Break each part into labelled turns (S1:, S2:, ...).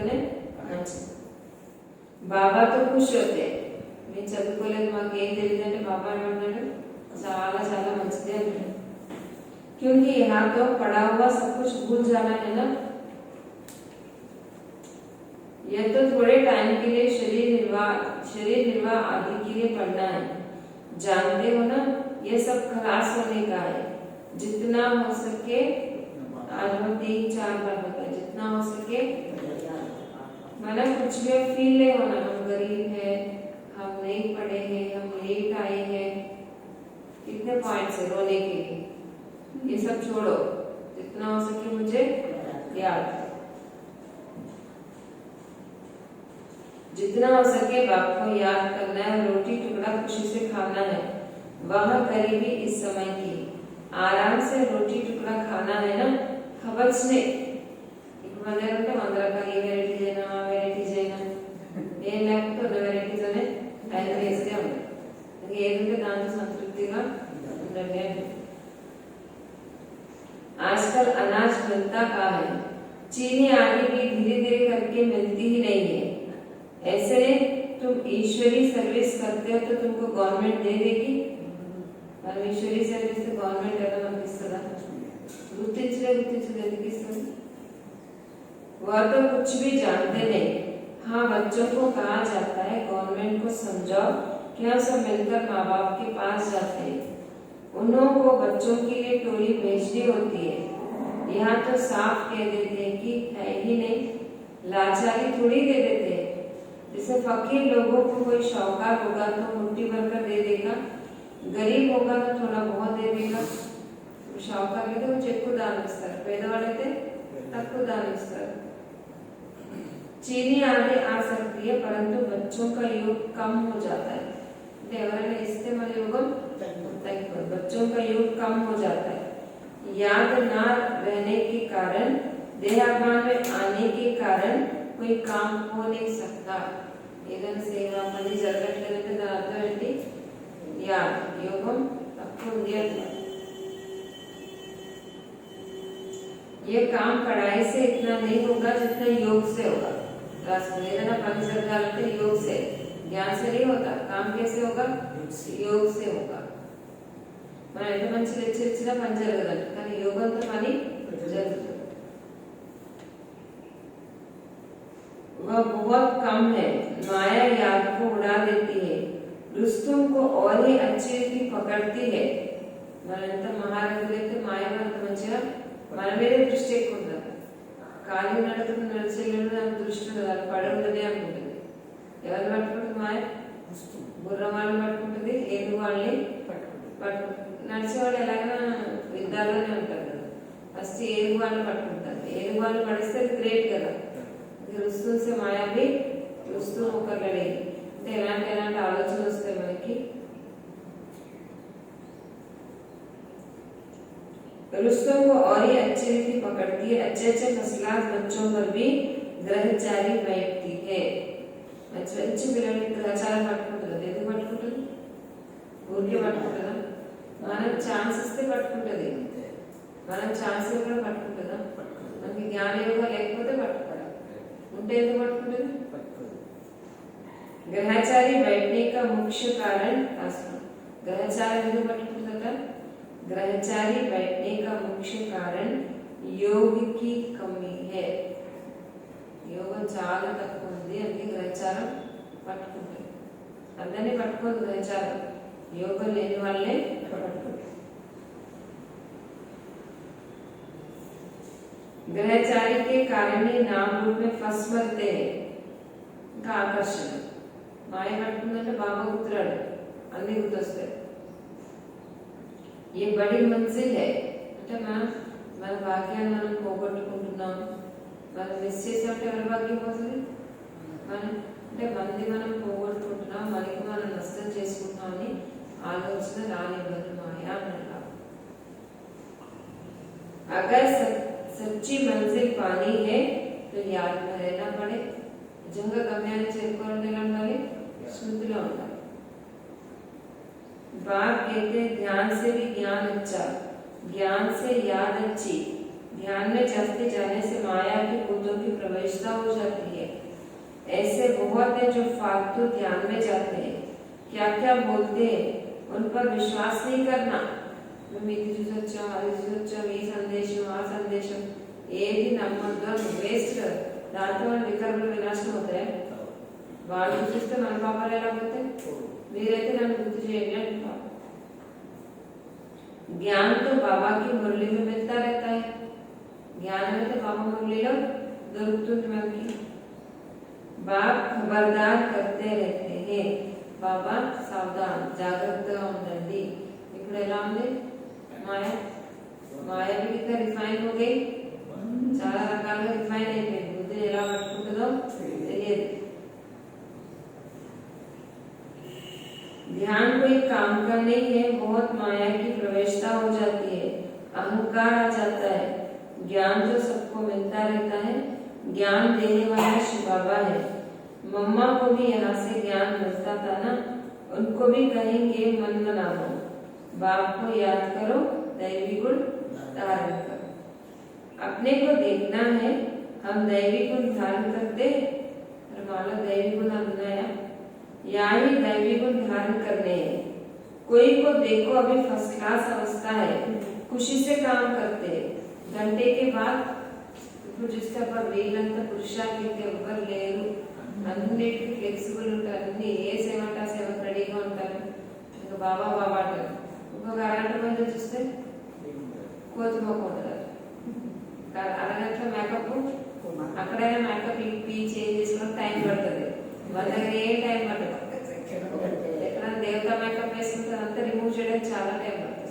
S1: చదివితేనే మంచిది. బాబా తో ఖుష్ होते నేను చదువుకోలేదు మాకు ఏం తెలియదు అంటే బాబా ఏమంటాడు చాలా చాలా మంచిది అంటాడు. क्योंकि यहाँ तो पढ़ा हुआ सब कुछ भूल जाना है ना. यह तो थोड़े टाइम के लिए शरीर निर्वाह आदि के लिए पढ़ना है. जानते हो ना ये सब खलास होने का है. जितना हो सके आज हम 3-4 बार बताए जितना हो सके मतलब कुछ भी फील नहीं होना हम गरीब है हम नहीं पढ़े हैं हम लेट आए हैं. कितने पॉइंट्स है रोने के लिए. ये सब छोड़ो जितना हो सके मुझे याद. जितना हो सके बाप को याद करना है. रोटी टुकड़ा खुशी से खाना है. वह करीबी इस समय की आराम से रोटी टुकड़ा खाना है ना. खबचने మన దగ్గర ఉంటే 100 రకాల ఈ వెరైటీ చేయనా ఆ వెరైటీ చేయనా ఏం లేకపోతే ఉన్న వెరైటీస్ అనే టైం వేస్ట్గా ఉంటుంది. అది ఏదంటే దాంతో సంతృప్తిగా ఉండండి అంటే. आजकल अनाज बनता कहाँ है. चीनी आदि भी धीरे धीरे करके मिलती ही नहीं है. ऐसे तुम ईश्वरी सर्विस करते हो तो तुमको गवर्नमेंट दे देगी. మనం ఈశ్వరీ సర్వీస్ గవర్నమెంట్ ఎలా మనకి ఇస్తుందా. గుర్తించలేదు ఇస్తుంది. वह तो कुछ भी जानते नहीं. हाँ बच्चों को कहा जाता है गवर्नमेंट को समझाओ क्या सब मिलकर माँ बाप के पास जाते हैं. उन्हों को बच्चों के लिए टोली भेजनी होती है. यहाँ तो साफ कह देते हैं कि है ही नहीं. लाचारी थोड़ी दे देते हैं. जैसे फकीर लोगों को कोई शौकार होगा तो मुट्ठी भरकर दे देगा. गरीब होगा तो थोड़ा बहुत दे देगा. शौकार అయితే కొంచెం ఎక్కువ దానం ఇస్తారు. పేదవాళ్ళైతే తక్కువ దానం ఇస్తారు. चीनी आदि आ सकती है परंतु बच्चों का योग कम हो जाता है. అంటే ఎవరైనా ఇస్తే మన యోగం तक बच्चों का योग कम हो जाता है. याद न रहने के कारण देहाभान में आने के कारण कोई काम हो नहीं सकता. ఏదైనా సేవ పని జరగట్లేదంటే దాని అర్థం ఏంటి. యాద్ యోగం తక్కువ ఉంది అంటారు. ये काम पढ़ाई से इतना नहीं होगा जितना योग से होगा. ఏదైనా పని జరగాలంటే योग से ज्ञान से नहीं होता. काम कैसे होगा योग से होगा. మనం ఎంత మంచి లెక్చర్ ఇచ్చినా పని జరగదంట కానీ యోగంతో పని జరుగుతుంది. वह बहुत कम है. माया याद को उड़ा देती है. रुस्तुम को और ही अच्छी रीति पकड़ती है. మనం ఎంత మహారథులైతే మాయ అంత మంచిగా మన మీదే దృష్టి ఎక్కువ ఉంటుంది. ఖాళీ నడుతున్న నడిచేళ్ళు నాకు దృష్టి ఉండదు. అది పడవులనే అనుకుంటుంది. ఎవరిని పట్టుకుంటుంది మాయ. గుర్రం వాళ్ళని పట్టుకుంటుంది. ఏనుగు వాళ్ళని పట్టుకుంటుంది. నడిచేవాళ్ళు ఎలాగైనా యుద్ధాల్లోనే ఉంటారు కదా. ఫస్ట్ ఏనుగు వాళ్ళని పట్టుకుంటారు. ఏనుగు వాళ్ళని పడిస్తే అది గ్రేట్ కదా. रुस्तुम से माया भी रुस्तुम होकर लड़ेगी. అంటే ఎలాంటి ఆలోచన వస్తాయి మనకి. रुस्तुम को और ही अच्छी रीति पकड़ती है. अच्छे अच्छे मसलात बच्चों पर भी ग्रहचारी बैठती है. మంచి పిల్లల్ని గ్రహచారం పట్టుకుంటుంది. ఎందుకు పట్టుకుంటుంది. ఊరికే పట్టుకుంటుందా. మనం ఛాన్స్ ఇస్తే పట్టుకుంటుంది. మనం ఛాన్స్ కూడా పట్టుకుంటుందా. మనకి జ్ఞానయోగం లేకపోతే పట్టుకోవాలి. ఉంటే ఎందుకు పట్టుకుంటుంది. గ్రహచారి बैठने का मुख्य कारण ग्रहचारी ఎందుకు పట్టుకుంటుందట. ग्रहचारी बैठने का मुख्य कारण योग की कमी है. యోగం చాలా తక్కువ ఉంది అంటే గ్రహచారం పట్టుకుంటుంది. అందరినీ పట్టుకోదు గ్రహచారం. యోగం లేని వాళ్ళే పట్టుకుంటుంది. ग्रहचारी के कारण ही नाम रूप में फंस मरते हैं. ఇంకా ఆకర్షణ మాయ పట్టుకుందంటే బాబా గుర్తురాడు అన్ని గుర్తొస్తాయి. ये बड़ी मंजिल है. అంటే మన భాగ్యాన్ని మనం పోగొట్టుకుంటున్నాం. మనం మిస్ చేసామంటే ఎవరి భాగ్యం పోతుంది. అంటే మనం పోగొట్టుకుంటున్నాం. మనకి మనం నష్టం చేసుకుంటున్నాం అని ఆలోచన రానివ్వదు మాయ అన్నట్టు. अगर सच्ची मंजिल पानी है तो याद में रहना पड़े. నిజంగా గమ్యాన్ని చేరుకోవాలంటే ఎలా ఉండాలి. స్మృతిలో ఉండాలి. बाप कहते हैं ध्यान से भी ज्ञान अच्छा. ज्ञान से याद अच्छी. ध्यान में जाते जाने से माया की भूतों की प्रवेशता हो जाती है. ऐसे बहुत है जो फालतू ध्यान में जाते हैं, क्या क्या बोलते हैं उन पर विश्वास नहीं करना. మీకు చూసొచ్చాం అది చూసొచ్చాం ఈ సందేశం ఆ సందేశం ఏది నమ్మద్దు, వేస్ట్. దాంతో వికర్మలు వినాశనం అవుతాయి. వాళ్ళు చూస్తే మన పాపాలు ఎలా పోతాయి. మీరైతే నన్ను గుర్తు చేయండి అంటున్నారు. ज्ञान तो बाबा की मुरली में मिलता रहता है. ज्ञान में तो बाबा मुरलीలో దొరుకుతుంది మనకి. बाप खबरदार करते रहते हैं. बाबा सावधान జాగ్రత్తగా ఉండండి. ఇప్పుడు ఎలా ఉంది మాయ? మాయ भी कितना रिफाइन हो गई, చాలా రకాలుగా రిఫైన్ అయిపోయింది. బుద్ధిని ఎలా పట్టుకుంటుందో తెలియదు. ध्यान कोई काम का नहीं है, बहुत माया की प्रवेशता हो जाती है, अहंकार आ जाता है. ज्ञान तो सबको मिलता रहता है. ज्ञान देने वाला शिव बाबा है. मम्मा को भी यहाँ से ज्ञान मिलता था ना, उनको भी कहेंगे मन मनाओ, बाप को याद करो, दैवी गुण धारण करो. अपने को देखना है हम दैवी गुण धारण करते. मान लो दैवी गुण अपनाया या ही दैवी गुण धारण करने हैं. कोई को देखो अभी फर्स्ट क्लास अवस्था है, खुशी से काम करते हैं. घंटे के बाद ఇప్పుడు చూస్తే వీళ్ళంతా పురుషార్థి ఎవ్వరు లేరు. అన్నిటికీ ఫ్లెక్సిబుల్ ఉంటారు. అన్ని ఏ సేవంట సేవకు రెడీగా ఉంటారు. ఇంకా బాబా బాబా అంటారు. ఇంకొక అరగంట మంది చూస్తే కోతుమొక్క ఉంటారు. అరగంటలో మేకప్, అక్కడైనా మేకప్ పీ చేంజ్ చేసుకోవడం టైం పడుతుంది. వాళ్ళ దగ్గర ఏ టైం పడుతుంది. ఎక్కడ దేవతా మేకప్ వేసుకుంటే అంతా రిమూవ్ చేయడానికి చాలా టైం పడుతుంది.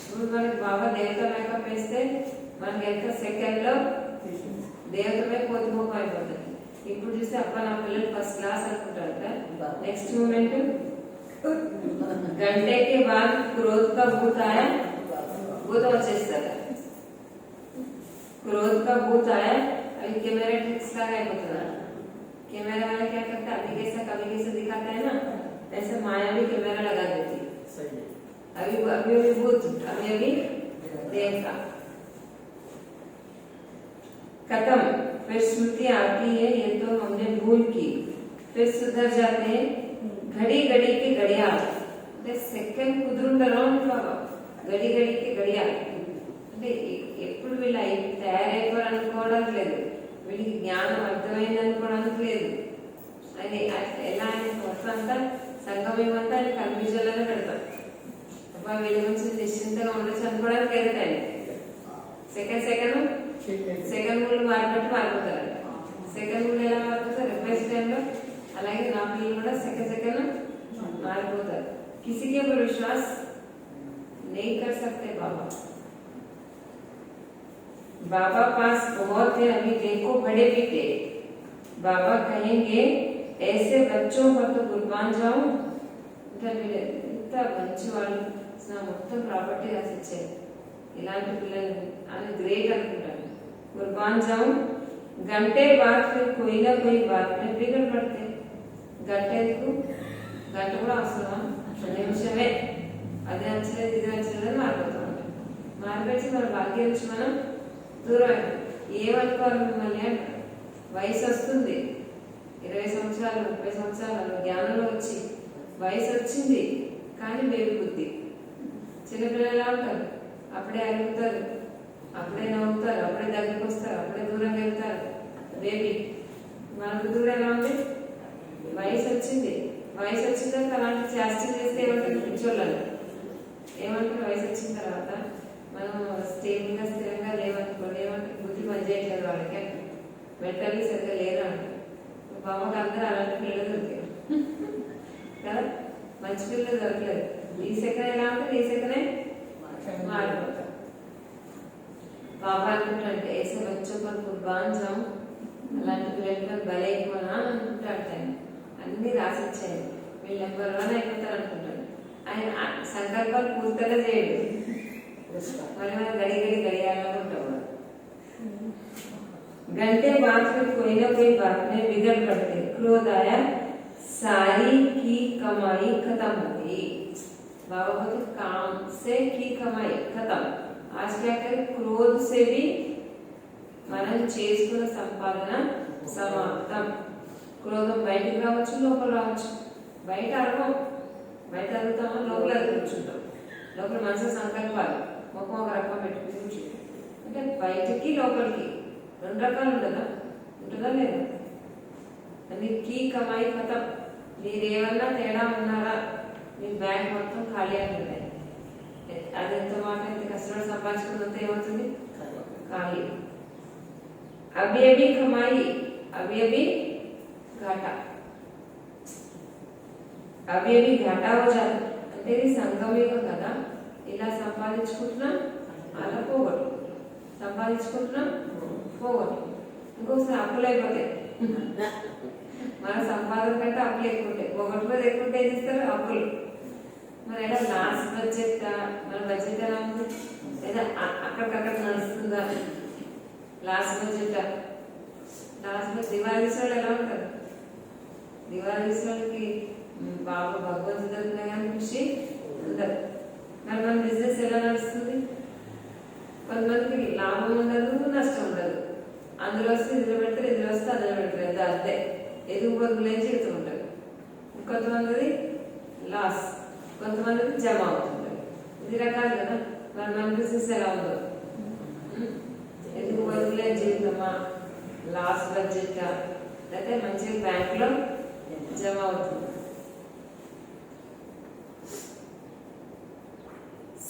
S1: ఇప్పుడు మనకి బాబా దేవతా మేకప్ వేస్తే మనకి ఎంత సెకండ్ లో దేవతమే కోతిమొక్క అయిపోతుంది. ఇప్పుడు చూస్తే అప్ప నా పిల్లలు ఫస్ట్ క్లాస్ అనుకుంటారు. నెక్స్ట్ మూమెంట్ గంటే కే బాద్ క్రోధ్ కా భూత్ ఆయా, భూతం వచ్చేస్తారు. क्रोध का भूत आया. अभी कैमरा ट्रिक्स लगा है. कैमरा वाला क्या करता है, अभी कैसा दिखाता है ना, ऐसे माया भी कैमरा लगा देती है. अभी भूत, अभी देवता. खत्म. फिर स्मृति आती है, ये तो हमने भूल की. फिर सुधर जाते हैं. घड़ी घड़ी की घड़ियाल सेकंड కుదురుండరు బాబా. घड़ी घड़ी की घड़ियाल అంటే ఎప్పుడు వీళ్ళు తయారైపోరు అనుకోవడానికి లేదు. వీళ్ళకి జ్ఞానం అర్థమైంది అనుకోవడానికి లేదు. అది ఎలా ఆయన మొత్తం అంతా సంగమం అంతా ఆయన కన్ఫ్యూజన్లోనే పెడతారు. అబ్బా వీళ్ళ గురించి నిశ్చింతగా ఉండొచ్చు అనుకోవడానికి లేదు. ఆయన సెకండ్ మూడు మారినట్టు మారిపోతారు. సెకండ్ మూడు ఎలా మారిపోతారు రిఫరెన్స్ టైంలో. అలాగే నా పిల్లలు కూడా సెకండ్ మారిపోతారు. किसी के ऊपर विश्वास नहीं कर सकते बाबा. बाबा पास बहुत है, अभी देखो बड़े बेटे. बाबा कहेंगे ऐसे बच्चों पर तो कुर्बान जाऊं. ఇంత మంచి వాళ్ళు నా మొత్తం ప్రాపర్టీ రాసిచ్చారు. ఇలాంటి పిల్లలు అని గ్రేట్ అనుకుంటాను. కుర్బాన్ जाऊं. घंटे बाद फिर कोई ना कोई बात में बिगड़ पड़ते. గంట కూడా అవసరమా? నిమిషమే. అదే నచ్చలేదు ఇది నచ్చలేదు మారిపోతా ఉంటాం. మారిపోయి మన భాగ్యం నుంచి మనం దూరం ఏమనుకోవాలి. మిమ్మల్ని అంటారు. వయసు వస్తుంది, 20 సంవత్సరాలు 30 సంవత్సరాలు జ్ఞానంలో వచ్చి వయసు వచ్చింది కానీ బేబీ బుద్ధి. చిన్నపిల్లలు ఎలా ఉంటారు, అప్పుడే అరుగుతారు, అప్పుడే నవ్వుతారు, అప్పుడే దగ్గరికి వస్తారు, అప్పుడే దూరంగా వెళ్తారు. బేబీ మనకు దూరం ఎలా ఉంది. వయసు వచ్చింది తర్వాత అలాంటి చేష్టలు చేస్తే ఏమంటారు పిచ్చోళ్ళని ఏమంటారు. వయసు వచ్చిన తర్వాత మనం స్టేబుల్గా స్థిరంగా లేవనుకోండి ఏమంటారు బుద్ధి పనిచేయట్లేదు వాళ్ళకి అంటారు. మెంటల్లీ సరిగ్గా లేరు అంటారు. బాబాకి అందరూ అలాంటి పిల్లలు దొరికారు కదా. మంచి పిల్లలు దొరకలేదు. ఈ సెకండ్ ఎలా ఉంటుంది, ఈ సెకండే మారిపోతారు. బాబా అనుకుంటాడు ఏసే బచ్చో పర్ కుర్బాన్ జాం. అలాంటి పిల్లలు భలే ఎక్కువనా అనుకుంటాడు. ఆయన అన్ని రాసిచ్చాయి. వీళ్ళు ఎవరిలోనే అయిపోతారు అనుకుంటాడు. ఆయన సంకల్పాలు పూర్తిగా చేయడు. మరి మనం గడియాలలో ఉంటాం. घंटे बाद फिर कोई ना कोई बात में बिगड़ पड़ते. क्रोध आया, सारी की कमाई खत्म हो गई. बाबा बोलते काम से की कमाई खत्म. आज क्या करें, क्रोध से भी మనం చేసుకున్న సంపాదన సమాప్తం. క్రోధం బయటికి రావచ్చు, లోపల రావచ్చు. బయట అరవం, బయట అరుగుతామో లోపల కూర్చుంటాం. లోపల మనసు సంకల్పాలు ముఖం ఒక రకం పెట్టుకుని కూర్చుంటాం. అంటే బయటికి లోపలికి రెండు రకాలు ఉండదా? ఉంటుందా లేదా? అది కీ కమాయి కథం. మీరేమన్నా తేడా ఉన్నారా? మీ బ్యాంక్ మొత్తం ఖాళీ అంటుంది. అది ఎంత మాట, ఎంత కష్టపడి సంపాదించుకున్నంత ఏమవుతుంది? ఖాళీ. అభి అభి కమాయి, అభి అభి ఘాటా, అభి అభి ఘాటా వచ్చారు. అంటే ఇది సంగమయుగం కదా. ఇలా సంపాదించుకుంటున్నాం, అలా పోగొట్టుకుంటున్నాం, సంపాదించుకుంటున్నాం, పోగొట్టుకుంటున్నాం. ఇంకొకసారి అప్పులు అయిపోతాయి. మన సంపాదన కంటే అప్పులు ఎక్కువ ఉంటాయి. పోగొట్టుకోదు ఎక్కువ ఉంటే ఏం చేస్తారు? అప్పులు. మరి ఎలా లాస్ట్ బడ్జెట్, మన బడ్జెట్ ఎలా ఉంది? లేదా అక్కడికక్కడ నడుస్తుందా? Last budget, last budget Diwali తీసుకోవడం ఎలా ఉంటుంది? దివాళీ తీసుకోవడానికి బాబు భగవంతుడు దగ్గర కానీ ఖుషి ఉండదు. మరి మన బిజినెస్ ఎలా నడుస్తుంది? కొంతమందికి లాభం ఉండదు, నష్టం ఉండదు. అందులో వస్తే ఇందులో పెడతారు, ఇందులో వస్తే అందులో పెడతారు. అంతే ఎదుగు బదులు ఏం చేస్తూ ఉంటారు. కొంతమంది లాస్, కొంతమందికి జమ అవుతుంటారు. ఇది రకాలు కదా. మరి మన బిజినెస్ ఎలా ఉందో? ఎదుగు బదులే జీవితమా, లాస్ బడ్జెట్, లేకపోతే మంచిగా బ్యాంకులో జమ అవుతుంది.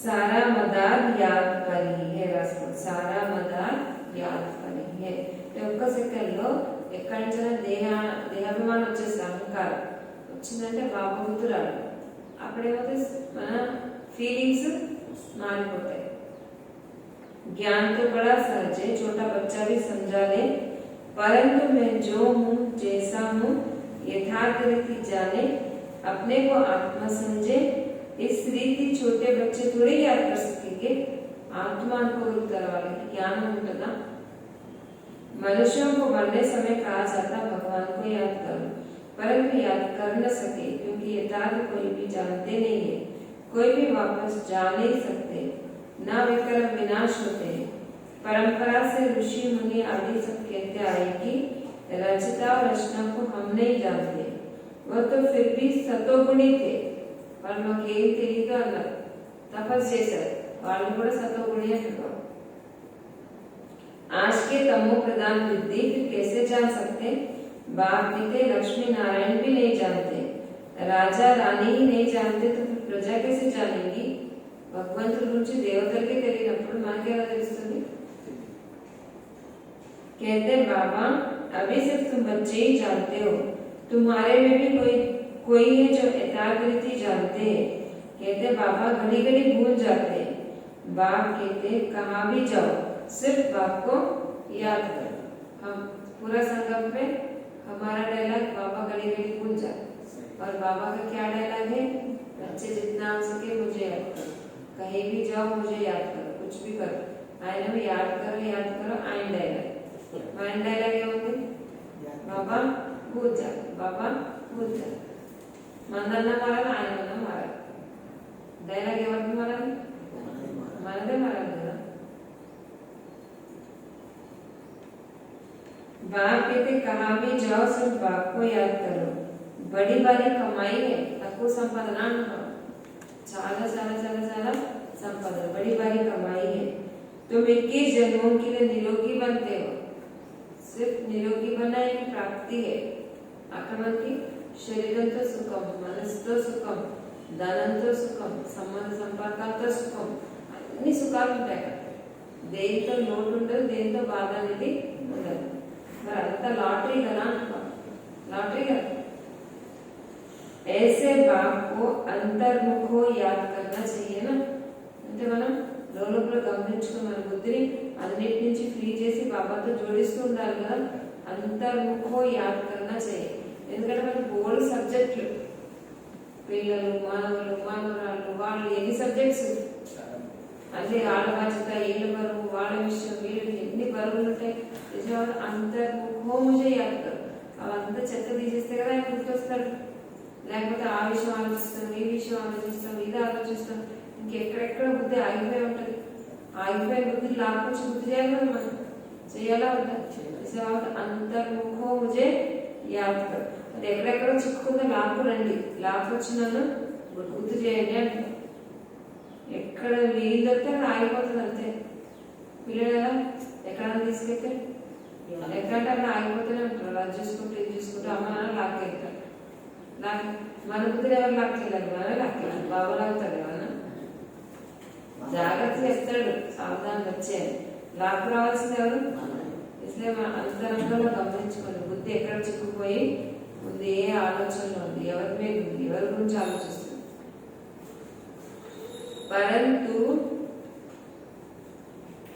S1: सारा मदार याद पर ही है. राసుకో, सारा मदार याद पर ही है. ఒక్క సెకండ్లో ఎక్కడి నుంచైనా దేహాభిమానం వచ్చేసి అహంకారం వచ్చిందంటే బాబు గుర్తురాడు. అప్పుడేమైతే మన ఫీలింగ్స్ మారిపోతాయి. ज्ञान तो बड़ा सहज है, छोटा बच्चा भी समझा ले, परंतु मैं जो हूँ जैसा हूँ यथार्थ रीति जाने, अपने को आत्मा समझे. इस रीति छोटे बच्चे थोड़ी याद कर सकेंगे. आत्मा अनुभव करवाने ज्ञान होता. मनुष्यों को मरने समय कहा जाता भगवान को याद करो, परंतु याद कर न सके क्योंकि यथार्थ कोई भी जानते नहीं है. कोई भी वापस जा नहीं सकते, न विक्रम विनाश होते हैं. परंपरा से ऋषि मुनि आदि सब कहते आए कि रचता और रचना को हम नहीं जानते. वह तो फिर भी सतोगुणी थे. వాళ్ళు మాకు ఏం తెలియదు అన్నారు, తపస్సు చేశారు. వాళ్ళు కూడా సతోగుణి అంటున్నారు. आज के तमो प्रधान बुद्धि फिर कैसे जान सकते? बाप पिते लक्ष्मी नारायण भी नहीं जानते, राजा रानी ही नहीं जानते, तो फिर प्रजा कैसे जानेगी? భగవంతుడి గురించి దేవతలకే తెలియనప్పుడు మనకెలా తెలుస్తుంది? कहते बाबा अभी सिर्फ तुम बच्चे ही जानते हो, तुम्हारे में भी कोई है जो यथार्थरीति जानते हैं. कहते बाबा घड़ी घड़ी भूल जाते हैं. बाप कहते कहाँ भी जाओ सिर्फ बाप को याद करो. हम पूरा संगम पे हमारा डायलॉग बाबा घड़ी घड़ी भूल जाते. और बाबा का क्या डायलॉग है? बच्चे जितना हो सके मुझे याद करो, कहीं भी जाओ मुझे याद करो, कुछ भी करो ఆయన याद करो. ఆయన डायलॉग, ఆయన डायलॉग ఏముంది? बाबा भूल जा, बाबा भूल जा. మందన్న మారాలి, ఆయన మారాలి. డైలాగ్ ఎవరికి మారాలి? మనదే మారాలి కదా. बाप कहते कहाँ भी जाओ सिर्फ बाप को याद करो. बड़ी बारी कमाई है, తక్కువ సంపాదన అంటున్నాం. చాలా చాలా చాలా చాలా సంపాదన, बड़ी बारी कमाई है. तुम 21 जन्मों के लिए निरोगी बनते हो. सिर्फ निरोगी बनना एक प्राप्ति है. అక్కడ మనకి శరీరంతో సుఖం, మనసుతో సుఖం, ధనంతో సుఖం, సంబంధ సంపర్కాలతో సుఖం, అన్ని సుఖాలు ఉంటాయి. దేనితో లోటు ఉండదు, దేనితో బాధ అనేది ఉండదు. మరి అంతా లాటరీ కదా అంటున్నాం, లాటరీ కదా. ऐसे बाप को अंतर्मुखो याद करना चाहिए ना. అంటే మనం లోపల గమనించుకుని మన బుద్ధిని అన్నిటి నుంచి ఫ్రీ చేసి బాబాతో జోడిస్తూ ఉండాలి కదా. అంతర్ముఖో యాద్ కర్నా चाहिए. ఎందుకంటే మనకి బోర్డు సబ్జెక్టులు, పిల్లలు, మానవులు, మానవరాళ్ళు, వాళ్ళు ఎన్ని సబ్జెక్ట్స్ అన్ని వాళ్ళ బాధ్యత, వీళ్ళ బరువు, వాళ్ళ విషయం, వీళ్ళు ఎన్ని బరువులు ఉంటాయి. నిజంగా అంతర్ముఖో ముజే యాద్ కరు. అవంతా చెత్త తీసేస్తే కదా ఆయన గుర్తొస్తాడు. లేకపోతే ఆ విషయం ఆలోచిస్తాం, ఈ విషయం ఆలోచిస్తాం, ఇది ఆలోచిస్తాం, ఇంకెక్కడెక్కడ బుద్ధి ఆగిపోయి ఉంటుంది. ఆగిపోయే బుద్ధి లాక్కొచ్చి బుద్ధి చేయాలి కదా, మనం చేయాలా ఉంటా. అంతర్ముఖో ముజే యాత్ర అది ఎక్కడెక్కడ చిక్కుకుందో లాక్కు రండి, లాక్కు వచ్చినాను గుర్తు చేయండి అంట. ఎక్కడ వీలైతే ఆగిపోతుంది అంతే. పిల్లలు కదా ఎక్కడైనా తీసుకెళ్తే ఎక్కడంటే అక్కడ ఆగిపోతూనే ఉంటారు. అది చూసుకుంటూ ఇది చూసుకుంటూ అమ్మ నాన్న లాక్ వెళ్తారు. మన బుద్ధులు ఎవరు లాక్ వెళ్ళాలి, మనమే లాక్ వెళ్ళాలి. బాబా లాగుతాడు ఏమన్నా, జాగ్రత్త చేస్తాడు, సావధానం వచ్చే లాక్ రావాల్సింది ఎవరు? ఇసలే అంతరంగంలో గమనించుకోండి. బుద్ధి ఎక్కడ చిక్కుపోయి ఉంది, ఏ ఆలోచనలో ఉంది, ఎవరి మీద ఉంది, ఎవరి గురించి ఆలోచిస్తుంది.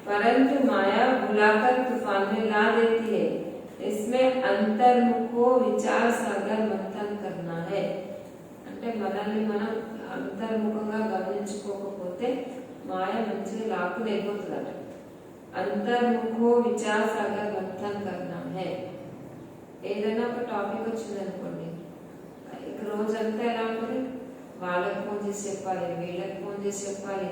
S1: परंतु माया बुलाकर तूफान में ला देती है। इसमें अंतर्मुखो विचार सागर मंथन करना है. అంటే మనల్ని మనం అంతర్ముఖంగా గమనించుకోకపోతే మాయ మంచిగా లాక్కుని అయిపోతుందట. అంతర్ముఖో విచార్ సాగర్ మంథన్ కర్నా హై. ఏదైనా ఒక టాపిక్ వచ్చింది అనుకోండి, ఇక రోజంతా ఎలా ఉంటుంది, వాళ్ళకి ఫోన్ చేసి చెప్పాలి, వీళ్ళకి ఫోన్ చేసి చెప్పాలి,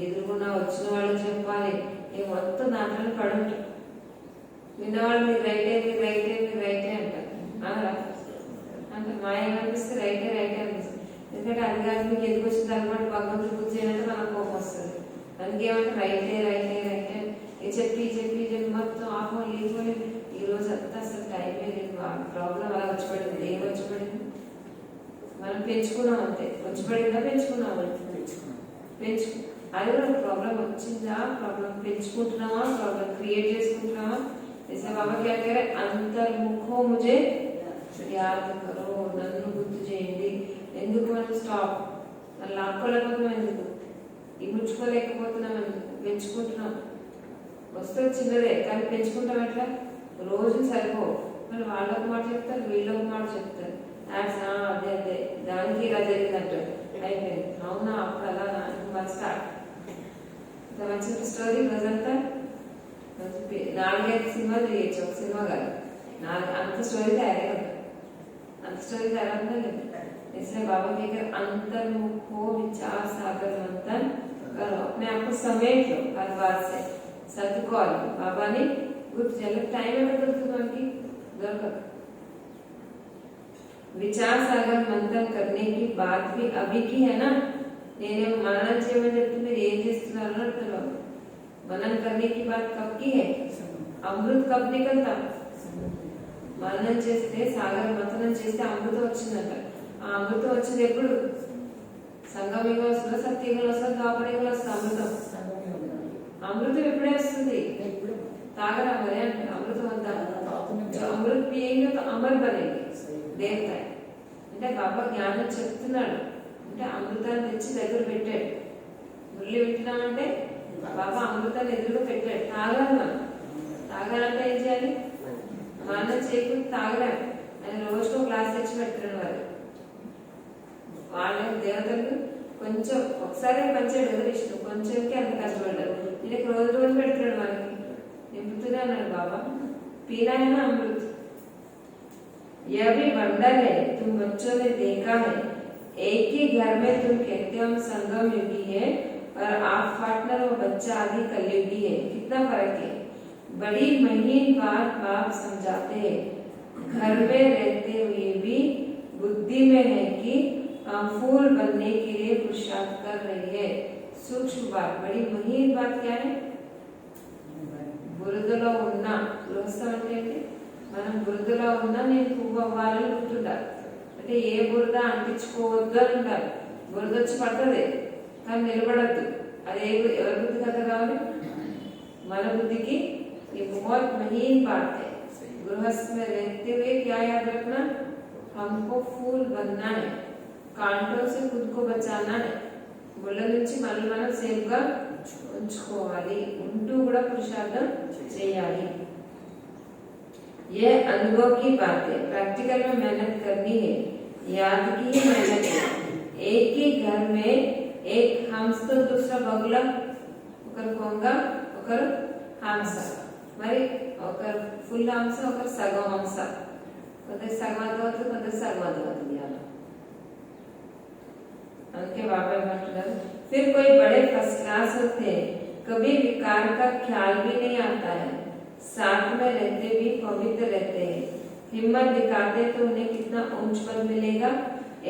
S1: ఎదురుకున్నా వచ్చిన వాళ్ళకి చెప్పాలి, ఈ మొత్తం దాంట్లో పడుంటాం. విన్నవాళ్ళు మీరు రైటే, మీరు రైటే, మీరు రైటే అంటారు. అంటే మాయ అనిపిస్తే రైటే రైటే అనిపిస్తుంది. ఎందుకంటే అది కాదు మీకు ఎందుకు వచ్చింది అనమాట, భగవంతుడు పూజ చేయాలంటే మనకు కోపం వస్తుంది. దానికి ఏమంటే రైటే రైటే రైటే చెప్పి చెప్పి చెప్పి మొత్తం ఆహో లేకపోయి ఈ రోజు అంతా అసలు టైమే లేదు. ప్రాబ్లం అలా వచ్చి పడింది. ఏం వచ్చి పడింది, మనం పెంచుకున్నాం అంతే. వచ్చి పడిందా పెంచుకున్నాం, పెంచుకు అది కూడా ప్రాబ్లం వచ్చిందా, ప్రాబ్లం పెంచుకుంటున్నావా, ప్రాబ్లం క్రియేట్ చేసుకుంటున్నావా. जैसे बाबा क्या कह रहे, अंतर्मुखो मुझे याद करो, నన్ను గుర్తు చేయండి. ఎందుకు మనం స్టాప్, మనం లాక్కోలేకపోతున్నాం, ఎందుకు ఇముడ్చుకోలేకపోతున్నాం, ఎందుకు పెంచుకుంటున్నాం. వస్తే చిన్నదే కానీ పెంచుకుంటాం ఎట్లా, రోజు సరిపో. మళ్ళీ వాళ్ళొక మాట చెప్తారు, వీళ్ళొక మాట చెప్తారు. అదే అదే దానికి ఇలా జరిగిందంట, అయిపోయింది. అవునా అప్పుడు అలా మన స్టార్ట్. మంచి స్టోరీ రోజంతా 4-5 సినిమాలు చేయొచ్చు, ఒక సినిమా కాదు, అంత స్టోరీ తయారే కదా, అంత స్టోరీ తయారవుతుందా లేదు. इसलिए बाबा के घर अंतर्मुख हो, विचार सागर मंथन करो, अपने आप को समेट लो हर बात से, सदुకోవాలి. బాబాని గుర్తు చేయాలి. టైం ఎక్కడ దొరుకుతుంది మనకి, దొరకదు. विचार सागर मंथन करने की बात भी अभी की है ना. నేనేమో మననం చేయమని చెప్తే మీరు ఏం చేస్తున్నారు అని అర్థం. మననం करने की बात कब की है, अमृत कब निकलता. మననం చేస్తే, సాగర మంథనం చేస్తే అమృతం వచ్చిందంట. ఆ అమృతం వచ్చింది ఎప్పుడు, సంగమయుగంలో వస్తుందా, సత్యయుగంలో వస్తుందా, ద్వాపరయుగంలో వస్తుంది అమృతం. అమృతం ఎప్పుడే వస్తుంది, తాగరా మరి అంటే అమృతం అంతా. అమృత్ పియేంगे तो अमर बनेंगे దేవత. అంటే బాబా జ్ఞానం చెప్తున్నాడు, అంటే అమృతాన్ని తెచ్చి దగ్గర పెట్టాడు. మురళి వింటున్నామంటే బాబా అమృతాన్ని ఎదురుగా పెట్టాడు. తాగాలి మనం. తాగాలంటే ఏం చేయాలి, మనం చేయకుండా తాగలేం. ఆయన రోజుకో గ్లాస్ తెచ్చి పెడుతున్నాడు. వాళ్ళ దేవతలు కొంచెం ఒకసారి పంచాడు కదా విష్ణు, కొంచెంకి అంత కష్టపడ్డాడు. ఈయనకి రోజు రోజు పెడుతున్నాడు, మనకి నింపుతూనే అన్నాడు బాబా. पीना है ना अमृत. यह भी वंडर है, तुम बच्चों ने देखा है, एक ही घर में तुम कहते हो हम संगम युगी है और आप पार्टनर और बच्चा आदि कलयुगी है. कितना फर्क है. बड़ी महीन बात बाप समझाते हैं. घर में रहते हुए भी बुद्धि में है कि हम फूल बनने के लिए पुरुषार्थ कर रही है. सूक्ष्म बात, बड़ी महीन बात क्या है, బురదలో ఉన్న గృహస్థం అంటే ఏంటి, మనం బురదలో ఉన్నా నేను పువ్వు అవ్వాలని ఉంటుండాలి. అంటే ఏ బురద అంటించుకోవద్దు అని ఉండాలి. బురద వచ్చి పడుతుంది కానీ నిలబడద్దు. అదే ఎవరి బుద్ధి కథ కావాలి, మన బుద్ధికి. ये बहुत महीन बात है. गृहस्थ में रहते हुए क्या याद रखना, हमको फूल बनना है, कांटों से खुद को बचाना है. ముళ్ళ నుంచి మనల్ని మనం సేఫ్ గా ఉంచుకోవాలి, ఉంటూ కూడా పురుషార్థం చేయాలి. ये अनुभव की बात है, प्रैक्टिकल में मेहनत करनी है, याद की ही मेहनत है. एक ही घर में एक हंस तो दूसरा बगुला, ఒకరు కొంగ ఒకరు హంస. మరి ఒకరు ఫుల్ హంస ఒకరు సగం హంస. కొందరు సగం అర్థమవుతుంది, కొందరు సగం అర్థమవుతుంది. उनके बाबा बताते, फिर कोई बड़े फर्स्ट क्लास होते हैं, कभी विकार का ख्याल भी नहीं आता है, साथ में रहते भी पवित्र रहते हैं, हिम्मत दिखाते तो उन्हें कितना ऊंच पद मिलेगा।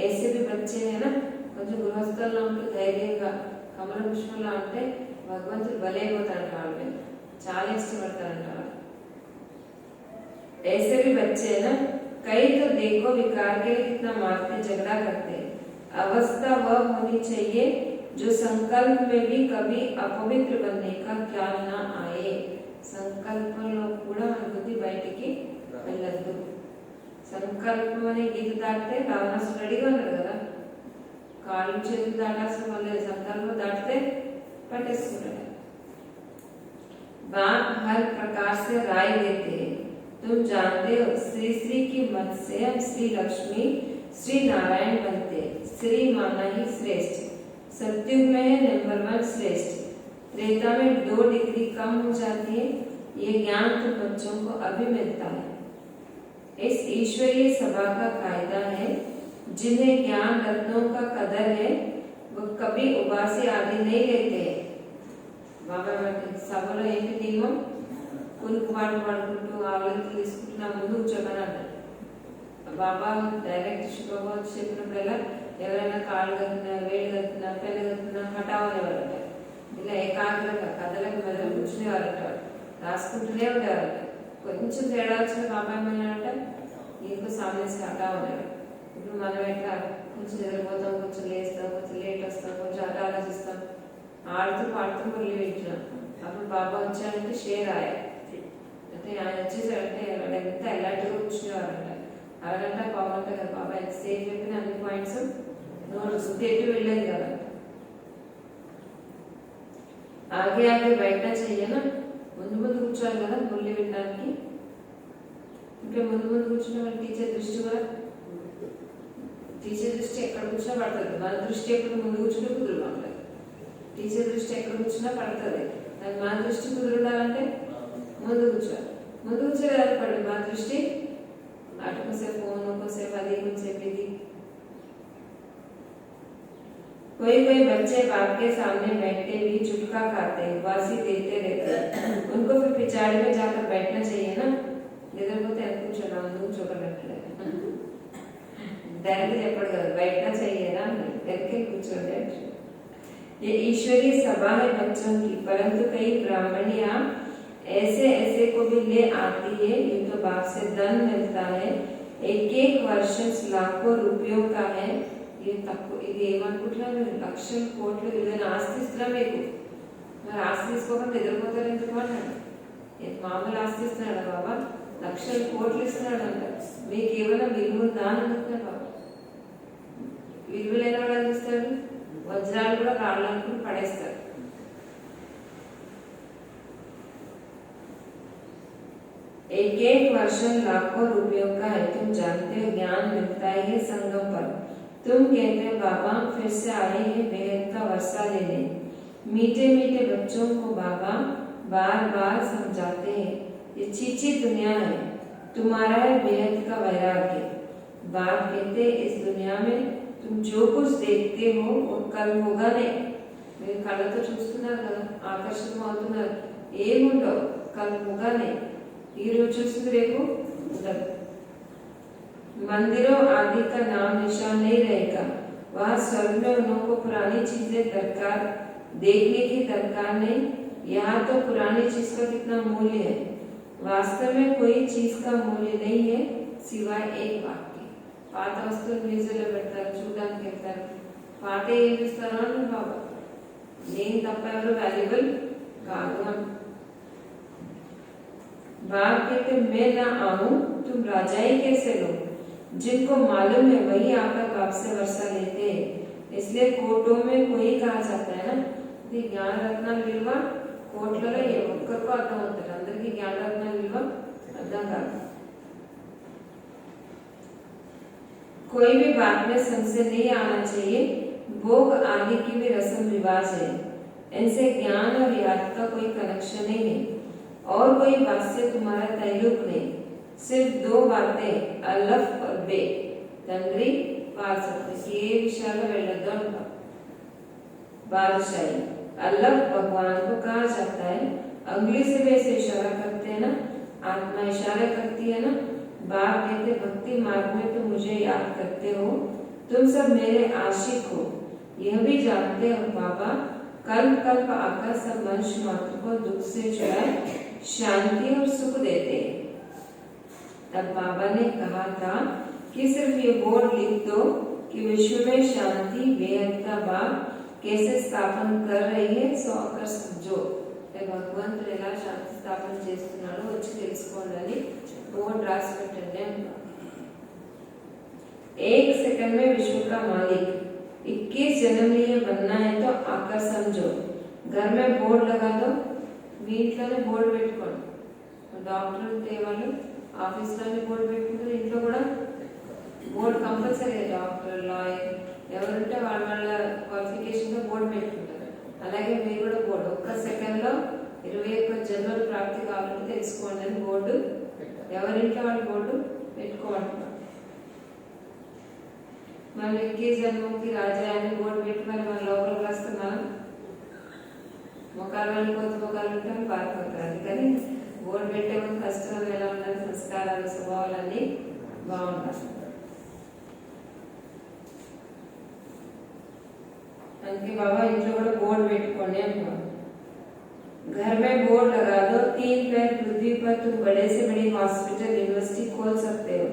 S1: ऐसे भी बच्चे हैं ना, కొంచెం గృహస్థుల్లో ఉంటూ ధైర్యంగా కమల పుష్పంలో అంటే భగవంతుడు బలైపోతాడంట, వాళ్ళ మీద చాలా ఇష్టపడతారంట వాళ్ళు. ऐसे भी बच्चे है ना, कई तो देखो विकार के लिए कितना मारते झगड़ा करते। अवस्था वह होनी चाहिए जो संकल्प में भी कभी अपवित्र बनने का ख्याल ना आए। సంకల్పంలో కూడా మన బుద్ధి బయటికి వెళ్ళద్దు. సంకల్పం అనే గీత దాటితే రావణాసుడు రెడీగా ఉన్నాడు కదా, కాళ్ళు చేతులు దాటాల్సిన వల్ల సంకల్పం దాటితే పట్టేసుకున్నాడు. बाप हर प्रकार से राय देते हैं। तुम जानते हो श्री श्री की मत से हम श्री लक्ष्मी श्री नारायण बनते। श्री माना ही श्रेष्ठ, सत्युग में है नंबर 1 श्रेष्ठ, त्रेता में 2 डिग्री कम हो जाती है। ये ज्ञान तो बच्चों को अभी मिलता है। इस ईश्वरीय सभा का कायदा है, जिन्हें ज्ञान रत्नों का कदर है वो कभी उबासी आदि नहीं लेते। బాబా సభలో ఏంటి నియమం, కునుకు పడుకుంటూ ఆవులను తీసుకుంటున్నా ముందు కూర్చోమని అంటారు. బాబా డైరెక్ట్ శుభబాబు చెప్పినప్పుడల్లా ఎవరైనా కాళ్ళు కత్తున్నా వేలు కత్తున్నా పెళ్ళి కత్తున్నా హఠావనేవారు అంటారు. ఇలా ఏకాగ్రంగా కథలకు మెదలు కూర్చునేవారు అంటారు, రాసుకుంటూనే ఉండేవారు. కొంచెం తేడా వచ్చిన బాబా ఏమన్నారంట, ఇంకో సామెసి హఠావనేవారు. ఇప్పుడు మనం ఎట్లా కొంచెం నిద్రపోతాం, కొంచెం లేస్తాం, కొంచెం లేట్ వస్తాం, కొంచెం అట్లా ఆలోచిస్తాం, ఆడుతూ పాడుతూ మొదలు పెట్టినాం. అప్పుడు బాబా వచ్చాడంటే షేర్ ఆయా అంటే ఆయన వచ్చేసాడంటే ఎంత ఎలాంటిగా కూర్చునేవారంట. అరగంట పావుగంట కదా బాబా ఎంతసేపు చెప్పిన అన్ని పాయింట్స్ నోట్స్ ఎటు వెళ్ళేది కదా. ఆగే ఆగే బయట చెయ్యనా, ముందు ముందు కూర్చోవాలి కదా మురళి వినడానికి. ఇంకా ముందు ముందు కూర్చున్న వాళ్ళ టీచర్ దృష్టి కూడా, టీచర్ దృష్టి ఎక్కడ కూర్చున్నా పడుతుంది, మన దృష్టి ఎప్పుడు ముందు కూర్చుంటే కుదురు బాగుంటుంది. టీచర్ దృష్టి ఎక్కడ కూర్చున్నా పడుతుంది, దాని మన దృష్టి కుదురు ఉండాలంటే ముందు కూర్చోవాలి. ముందు కూర్చోలేదు పడి మన దృష్టి అటు కొసేపు ఫోన్, కొసేపు అది, కొసేపు ఇది. कोई कोई बच्चे बाप के सामने बैठते भी चुटका खाते, वासी देते रहते। उनको फिर पिछाड़ी में जाकर बैठना चाहिए ना, నిద్రపోతే ఎంత కూర్చోడం ముందు కూర్చోగలట్లే దానికి చెప్పడు కదా, बैठना चाहिए ना, వెనకే కూర్చోండి. ये ईश्वरीय सभा है बच्चों की, परंतु कई ब्राह्मणियां ऐसे ऐसे को भी ले आती है। ये तो बाप से धन मिलता है, एक वर्ष लाखों रुपयों का है। ये తక్కువ, ఇది ఏమనుకుంటున్నారు మీరు, లక్షల కోట్లు ఏదైనా ఆస్తి ఇస్తున్నా మీకు, మరి ఆస్తి తీసుకోకుండా నిద్రపోతారు ఎందుకు అంటారు. మామూలు ఆస్తి ఇస్తున్నాడు బాబా, లక్షల కోట్లు ఇస్తున్నాడు అంటారు. మీకు ఏమైనా విలువ దాని అనుకుంటున్నారు బాబా. విలువ లేని వాడు అందిస్తాడు, వజ్రాలు కూడా కాళ్ళనుకుని పడేస్తారు. एक वर्ष लाखों रुपयों का है, तुम जानते हो ज्ञान मिलता है संगम पर। तुम कहते हो बाबा फिर से आए हैं बेहद का वर्षा लेने। मीठे मीठे बच्चों को बाबा बार बार समझाते हैं, ये चीची दुनिया है, तुम्हारा है बेहद का वैराग्य। बाप कहते इस दुनिया में तुम जो कुछ देखते हो वो कल होगा नहीं। మీరు కళ్ళతో చూస్తున్నారు కదా, ఆకర్షణ అవుతున్నారు, ఏముండవు, కల్ होगा नहीं. ఈ రోజు చూసింది రేపు ఉండదు. मंदिरों आदि का नाम निशान नहीं रहेगा। वहाँ स्वर्ग में उनको पुरानी चीजें दरकार देखने की दरकार नहीं। यहाँ तो पुरानी चीज का कितना मूल्य है, वास्तव में कोई चीज का मूल्य नहीं है सिवाय एक वाक्य। పాత వస్తువులు మ్యూజియంలో పెడతారు, చూడడానికి వెళ్తారు, పాత ఏం చూస్తారో అని బాబా, నేను తప్ప ఎవరు వాల్యుబుల్ కాదు అని. बाप कहते मैं ना आऊं तुम राजाई कैसे लो, जिनको मालूम है वही आकर बाप से वर्षा लेते हैं। इसलिए कोर्टों में कोई कहा जाता है ना, ఇది జ్ఞాన రత్నాల విలువ కోట్లలో ఏ ఒక్కరికో అర్థం అవుతారు, అందరికీ జ్ఞాన రత్నాల విలువ అర్థం కాదు. कोई भी बात में संशय नहीं आना चाहिए। भोग आदि की भी रस्म रिवाज है, इनसे ज्ञान और याद का कोई कनेक्शन नहीं है और कोई बात से तुम्हारा ताल्लुक नहीं। सिर्फ 2 बातें अलफ और बे తండ్రి వారసత్వం, ఏ విషయాల్లో వెళ్ళొద్దు అంటాం. बादशाही अल्लाह भगवान को कहा जाता है, अंगुली से वैसे इशारा करते हैं ना, आत्मा इशारा करती है ना, बाप कहते भक्ति मार्ग में तुम मुझे याद करते हो, तुम सब मेरे आशिक हो, यह भी जानते हो बाबा कल्प कल्प आकर सब मनुष्य मात्र को दुख से छुड़ाए शांति और सुख देते हैं। तब बाबा ने कहा था कि सिर्फ ये बोर्ड लिख दो कि विश्व में शांति बेहद बाप कैसे स्थापन कर रही है, सो अकर समझो భగవంతుడు ఎలా శాంతి స్థాపన చేస్తున్నాడో వచ్చి తెలుసుకోవాలని బోర్డు రాసి పెట్టండి అంటారు। 1 सेकंड में विश्व का मालिक 21 जन्म लिए बनना है तो आकर समझो। घर में बोर्ड लगा दो, మీ ఇంట్లోనే బోర్డు పెట్టుకోండి। డాక్టర్ ఉంటే వాళ్ళు ఆఫీస్లోనే బోర్డు పెట్టుకుంటారు, ఇంట్లో కూడా బోర్డు కంపల్సరీ। డాక్టర్ లాయర్ ఎవరుంటే వాళ్ళ వాళ్ళ క్వాలిఫికేషన్తో బోర్డు పెట్టుకుంటారు। అలాగే మీరు కూడా బోర్డు 1 సెకండ్లో 21 జన్మలు ప్రాప్తి కావాలంటే తెలుసుకోండి అని బోర్డు ఎవరింట్లో వాళ్ళు బోర్డు పెట్టుకోమంటున్నారు। మనం 21 జన్మకి రాజా అని బోర్డు పెట్టి మరి మన లోపలికి వస్తున్నాం, మొక్కలు వెళ్ళిపోతే మొక్కలు ఉంటాం పారిపోతారు। అందుకని బోర్డు పెట్టే ముందు ఫస్ట్ ఎలా ఉండాలి, సంస్కారాలు స్వభావాలన్నీ బాగుంటాయి। అందుకే బాబా ఇంట్లో కూడా బోర్డు పెట్టుకోండి అంటున్నాం। घर में बोर्ड लगा दो, 3 पैर पृथ्वी पर तुम बड़े से बड़ी हॉस्पिटल यूनिवर्सिटी खोल सकते हो।